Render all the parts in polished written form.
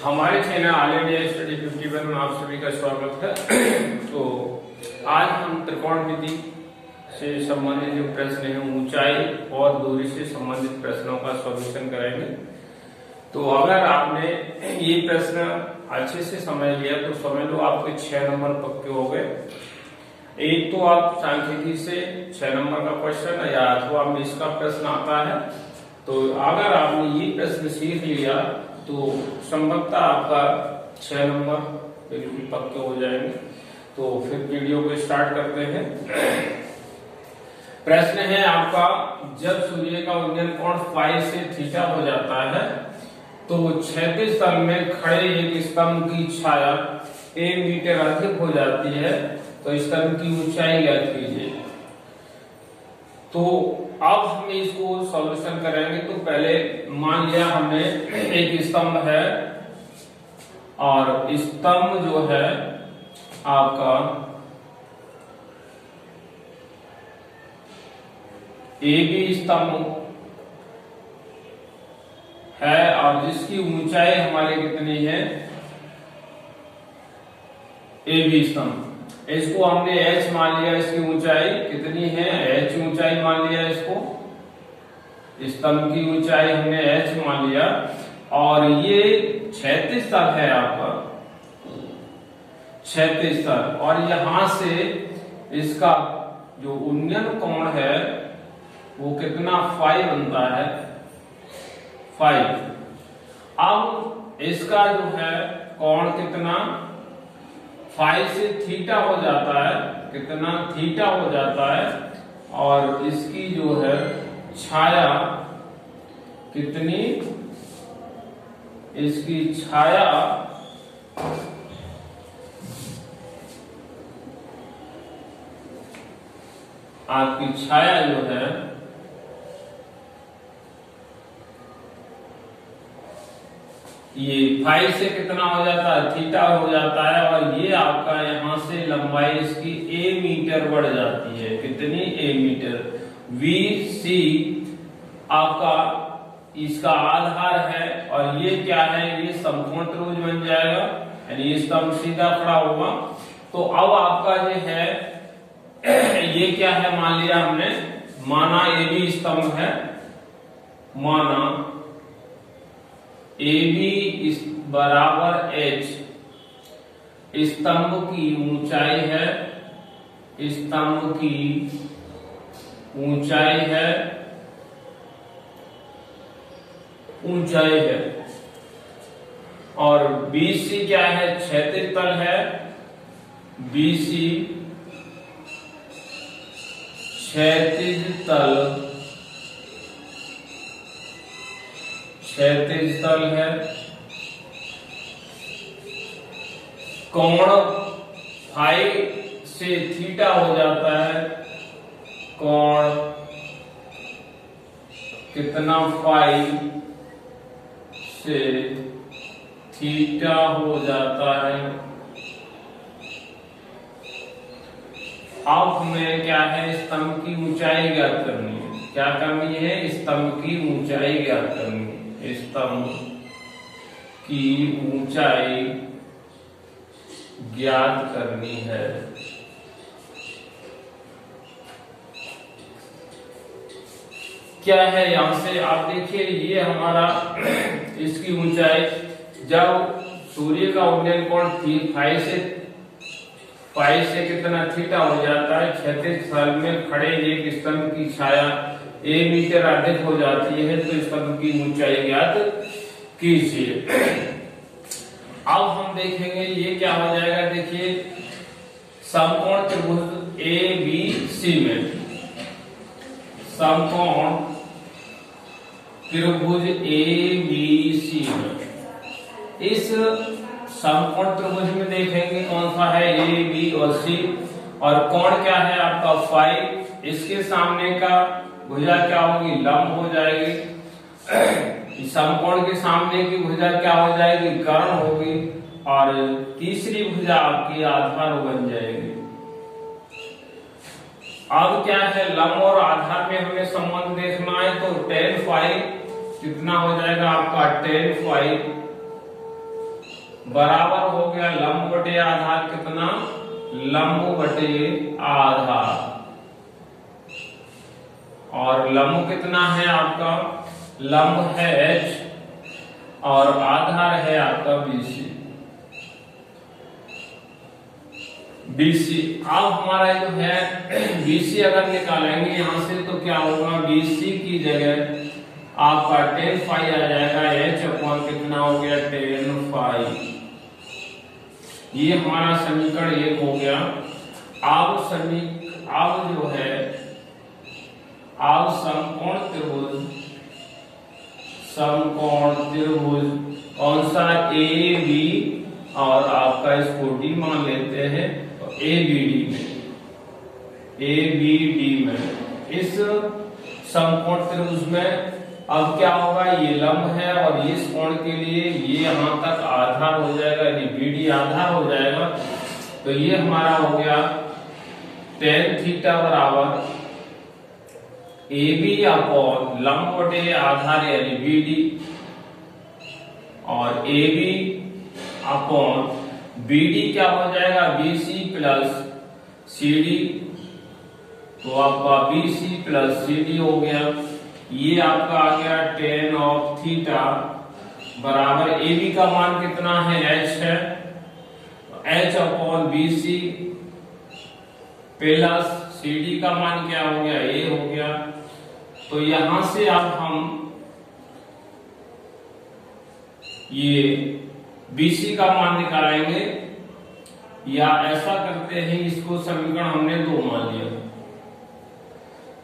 हमारे channel all India study 51 में आप सभी का स्वागत है। तो आज हम त्रिकोणमिति से संबंधित जो प्रश्न है, ऊंचाई और दूरी से संबंधित प्रश्नों का सॉल्यूशन करेंगे। तो अगर आपने ये प्रश्न अच्छे से समझ लिया तो समझ लो आपके 6 नंबर पक्के हो गए। एक तो आप सांख्यिकी से 6 नंबर का क्वेश्चन या अथवा मिस का प्रश्न आता है, तो अगर आपने ये प्रश्न सीख लिया तो संभवतः आपका 6 नंबर बिल्कुल पक्के हो जाएंगे। तो फिर वीडियो को स्टार्ट करते हैं। प्रश्न है आपका, जब सूर्य का उन्नयन कोण फाई से थीटा हो जाता है तो क्षैतिज तल में खड़े एक स्तंभ की छाया 1 मीटर अधिक हो जाती है, तो स्तंभ की ऊंचाई ज्ञात कीजिए। तो अब हम इसको सॉल्यूशन करेंगे। तो पहले मान लिया हमने एक स्तंभ है और स्तंभ जो है आपका AB स्तंभ है और जिसकी ऊंचाई हमारी कितनी है, AB स्तंभ। इसको हमने h मान लिया, इसकी ऊंचाई कितनी है, h ऊंचाई मान लिया, इसको स्तंभ की ऊंचाई हमने h मान लिया। और ये क्षैतिज तल है आपका, क्षैतिज तल, और यहां से इसका जो उन्नयन कोण है वो कितना फाई बनता है, फाई। अब इसका जो है कोण कितना, फाई से थीटा हो जाता है, कितना थीटा हो जाता है, और इसकी जो है छाया कितनी, इसकी छाया आपकी छाया जो है ये फाई से कितना हो जाता है, थीटा हो जाता है, और ये आपका यहां से लंबाई इसकी a मीटर बढ़ जाती है। कितनी, a मीटर। VC आपका इसका आधार है, और ये क्या है, ये समकोण त्रिभुज बन जाएगा, यानी ये स्तंभ सीधा खड़ा होगा। तो अब आपका जो है ये क्या है, मान लिया हमने, माना AB स्तंभ है, माना AB बराबर h, स्तंभ की ऊंचाई है, स्तंभ की ऊंचाई है, ऊंचाई है, और BC क्या है, क्षैतिज तल है, BC क्षैतिज तल, क्षैतिज तल है। कोण फाई से थीटा हो जाता है, कोण कितना फाई से थीटा हो जाता है। अब हमें क्या है, स्तंभ की ऊंचाई ज्ञात करनी है। क्या करनी है, स्तंभ की ऊंचाई ज्ञात करनी है। स्तंभ की ऊंचाई ज्ञात करनी है। क्या है, यहां से आप देखिए, ये हमारा इसकी ऊंचाई, जब सूर्य का उन्नयन कोण फाई से कितना थीटा हो जाता है, क्षैतिज तल में खड़े एक स्तंभ की छाया 1 मीटर अधिक हो जाती है, तो स्तंभ की ऊंचाई ज्ञात कीजिए। अब हम देखेंगे ये क्या हो जाएगा। देखिए, समकोण त्रिभुज ABC में, समकोण त्रिभुज ABC में, इस समकोण त्रिभुज में देखेंगे कौन सा है, A, B और C, और कोण क्या है आपका फाई। इसके सामने का भुजा क्या होगी, लंब हो जाएगी। समकोण के सामने की भुजा क्या हो जाएगी, कर्ण होगी, और तीसरी भुजा आपकी आधार बन जाएगी। अब क्या है, लंब और आधार में हमें संबंध देखना है, तो tan फाई कितना हो जाएगा आपका, tan फाई बराबर हो गया लंब बटे आधार कितना, लंब बटे आधार। और लंब कितना है आपका, लंब है h और आधार है आपका BC। BC अब हमारा जो है BC अगर निकालेंगे यहां से तो क्या होगा, BC की जगह आपका tan फाई आ जाएगा, h अपॉन कितना हो गया tan फाई। ये हमारा समीकरण 1 हो गया। अब जो है अब समकोण त्रिभुज कौन सा, AB और आपका इसको D मान लेते हैं, तो ABD में इस समकोण त्रिभुज में अब क्या होगा, ये लंब है और इस कोण के लिए ये यहां तक आधार हो जाएगा, यानी BD आधार हो जाएगा। तो ये हमारा हो गया tan थीटा बराबर AB अपॉन लंब बटे आधार यानी BD और AB अपॉन BD क्या हो जाएगा, BC प्लस CD। तो आपका BC प्लस CD हो गया। ये आपका आ गया tan ऑफ थीटा बराबर AB का मान कितना है, h है, h upon BC plus CD का मान क्या हो गया, a हो गया। तो यहां से अब हम ये BC का मान निकालेंगे, या ऐसा करते हैं इसको समीकरण हमने 2 मान लिया,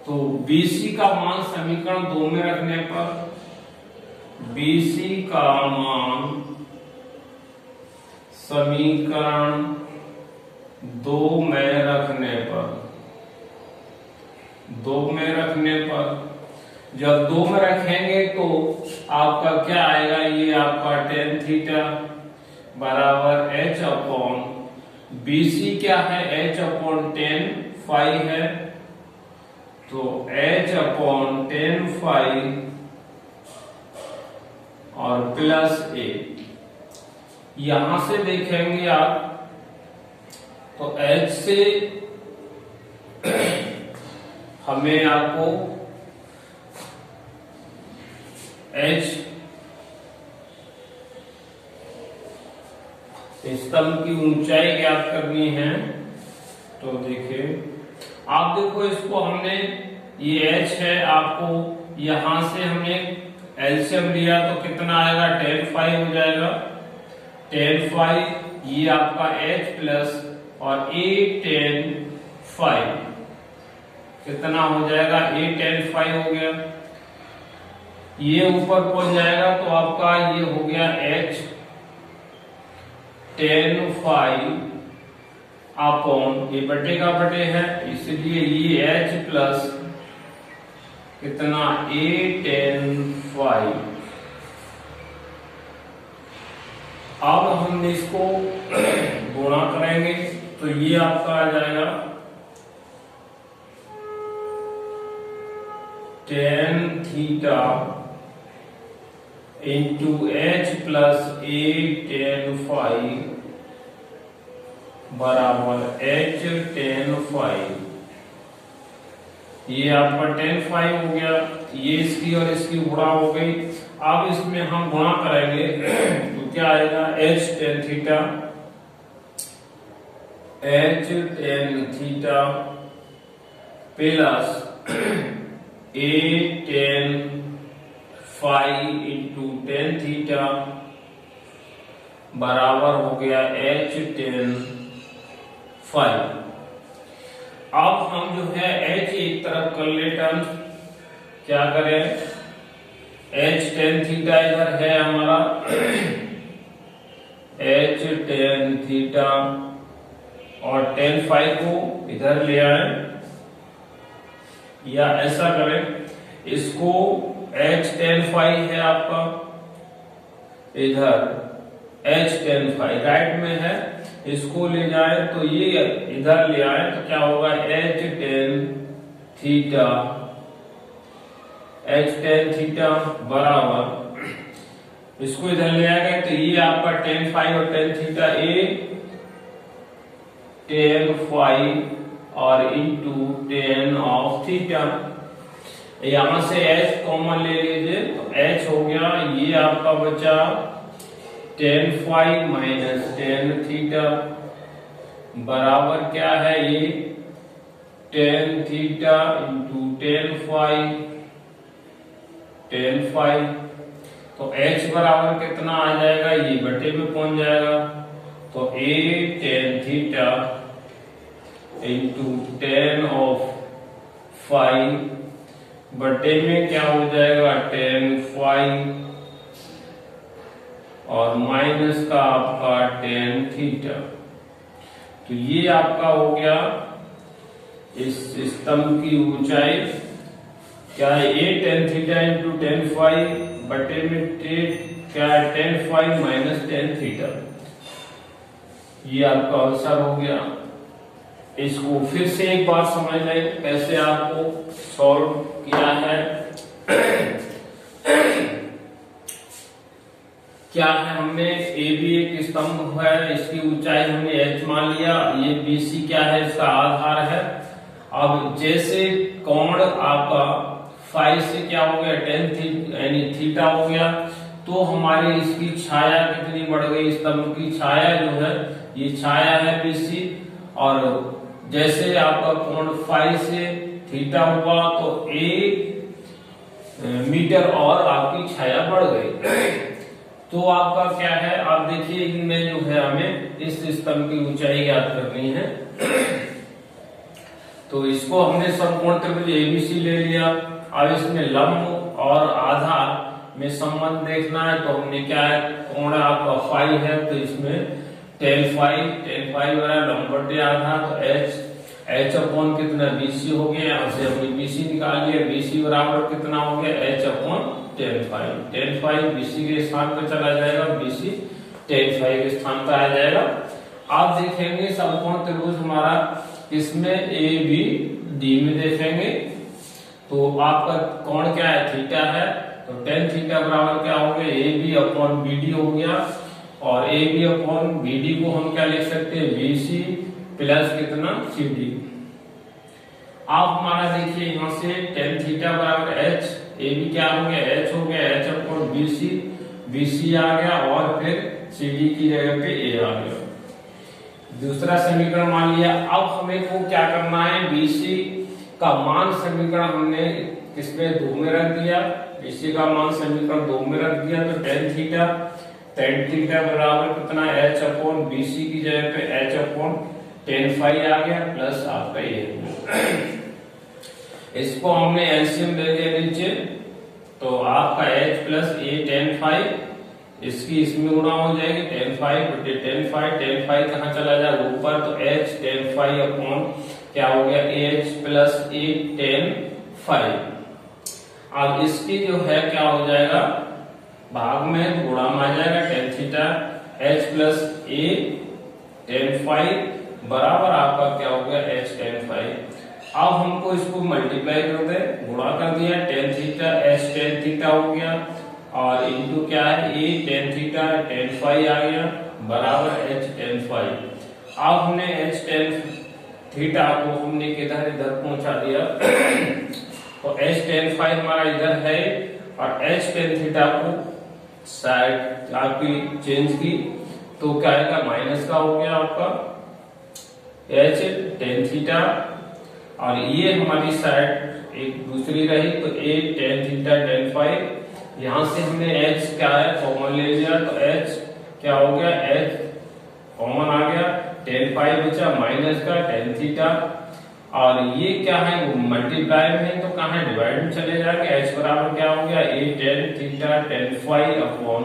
तो BC का मान समीकरण 2 में रखने पर, BC का मान समीकरण 2 में रखने पर जब 2 में रखेंगे तो आपका क्या आएगा, ये आपका tan थीटा बराबर h अपॉन BC क्या है, h अपॉन tan फाई है, तो h अपॉन tan फाई और प्लस a। यहां से देखेंगे आप तो h से हमें आपको h स्तंभ की ऊंचाई ज्ञात करनी है। तो देखिए आप देखो इसको हमने, ये h है, आपको यहां से हमने एलसीएम लिया तो कितना आएगा, tan फाई हो जाएगा, tan फाई ये आपका h प्लस और a tan फाई कितना हो जाएगा, a tan फाई हो गया। ये ऊपर पहुंच जाएगा तो आपका ये हो गया h tan फाई अपॉन, ये बटे का बटे है इसलिए ये h प्लस कितना a tan फाई। अब हम इसको गुणा करेंगे तो ये आपका आ जाएगा tan theta into h plus a tan phi बराबर h tan फाई। ये आपका tan फाई हो गया, ये इसकी और इसकी गुणा हो गई। अब इसमें हम गुणा करेंगे तो क्या आएगा, h tan theta plus a tan phi into tan theta बराबर हो गया h tan फाई। अब हम जो है h एक तरफ कर ले टर्म, क्या करें, h tan थीटा इधर है हमारा, h tan थीटा और tan फाई को इधर ले आए, या ऐसा करें इसको h tan फाई है आपका इधर, h tan फाई राइट में है, इसको ले जाए तो ये इधर ले आए तो क्या होगा, h tan थीटा बराबर इसको इधर ले आएंगे तो ये आपका tan फाई और tan थीटा ए tan फाई और इंटू tan ऑफ थीटा। यहां से h कॉमन ले लीजिए तो h हो गया, ये आपका बचा tan phi minus tan theta बराबर क्या है, ये tan theta into tan phi. तो h बराबर कितना आ जाएगा, ये बटे में पहुंच जाएगा, तो a tan theta into tan of phi बटे में क्या हो जाएगा tan फाई और माइनस का आपका tan थीटा। तो ये आपका हो गया इस स्तंभ की ऊंचाई क्या है, a tan theta into tan phi बटे में क्या है tan phi minus tan theta. ये आपका आंसर हो गया। इसको फिर से एक बार समझ लें कैसे आपको सॉल्व किया है। क्या है, हमने ए बी एक स्तंभ है, इसकी ऊंचाई हमने h मान लिया, ये BC क्या है, इसका आधार है। अब जैसे कोण आपका फाई से क्या हो गया tan यानी थीटा हो गया, तो हमारी इसकी छाया कितनी बढ़ गई, स्तंभ की छाया जो है ये छाया है BC, और जैसे आपका कोण फाई से थीटा हुआ तो 1 मीटर और आपकी छाया बढ़ गई। तो आपका क्या है, आप देखिए इनमें जो है हमें इस स्तंभ की ऊंचाई ज्ञात करनी है। तो इसको हमने समकोण त्रिभुज ABC ले लिया। अब इसमें लंब और आधार में संबंध देखना है, तो हमने क्या है, कोण आपका फाई है तो इसमें tan फाई बराबर लंब बटे आधार, तो h अपॉन कितना BC हो गया, यहाँ से हमने BC निकाल लिया, BC बराबर कितना हो गया h upon tan phi BC के स्थान पर चला जाएगा, BC tan फाई के स्थान पर आ जाएगा। आप देखेंगे समकोण त्रिभुज हमारा इसमें ABD में देखेंगे तो आपका कोण क्या है, थीटा है, तो tan थीटा बराबर क्या हो गया, AB अपॉन BD हो गया, और AB अपॉन BD को हम क्या लिख सकते हैं, BC प्लस कितना CD। आप हमारा देखिए यहाँ से tan थीटा बराबर h, AB क्या हो गया, h हो गया, h अपॉन BC आ गया, और फिर CD की जगह पे A आ गया। दूसरा समीकरण मान लिया। अब हमें को क्या करना है, BC का मान समीकरण हमने किसमें 2 में रख दिया, BC का मान समीकरण 2 में रख दिया, तो tan थीटा बराबर कितना h अपॉन BC की जगह पे h अपॉन tan फाई आ गया, प्लस आपका ये इसको हमने एलसीएम ले लिया नीचे, तो आपका h plus a tan phi, इसकी इसमें गुणा हो जाएगी tan फाई बटे tan फाई कहाँ चला जाएगा ऊपर, तो h tan फाई अपॉन क्या हो गया h plus a tan phi. अब इसकी जो है क्या हो जाएगा, भाग में गुणा में आ जाएगा tan theta h plus a tan phi बराबर आपका क्या हो गया h tan फाई। अब हमको इसको मल्टीप्लाई कर दे, गुणा कर दिया, tan theta h tan theta हो गया, और इनटू क्या है a tan theta tan phi आ गया बराबर h tan फाई। अब हमने h tan थीटा को हमने किधर इधर पहुंचा दिया, तो h tan फाई हमारा इधर है, और h tan थीटा को साइड आपकी चेंज की तो क्या आएगा, माइनस का हो गया आपका h tan थीटा, और ये हमारी साइड एक दूसरी रही तो a tan theta tan phi. यहाँ से हमने h क्या है कॉमन ले लिया, तो h क्या हो गया, h कॉमन आ गया, tan फाई बचा माइनस का tan थीटा, और ये क्या है मल्टीप्लाई में तो कहाँ है डिवाइड में चले जाएंगे, h बराबर क्या हो गया a tan theta tan phi upon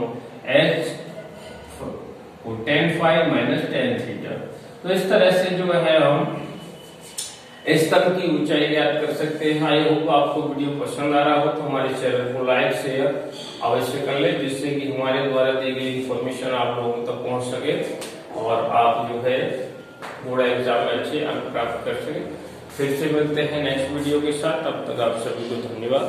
h tan phi minus tan theta. तो इस तरह से जो है हम इस तक की ऊंचाई ज्ञात कर सकते हैं। आई होप आपको वीडियो पसंद आ रहा हो तो हमारे चैनल को लाइक शेयर अवश्य कर ले, जिससे कि हमारे द्वारा दी गई इंफॉर्मेशन आप लोगों तक पहुंच सके और आप जो है बोर्ड एग्जाम में अच्छे अंक प्राप्त कर सके। फिर से मिलते हैं नेक्स्ट वीडियो के साथ, तब तक आप सभी को धन्यवाद।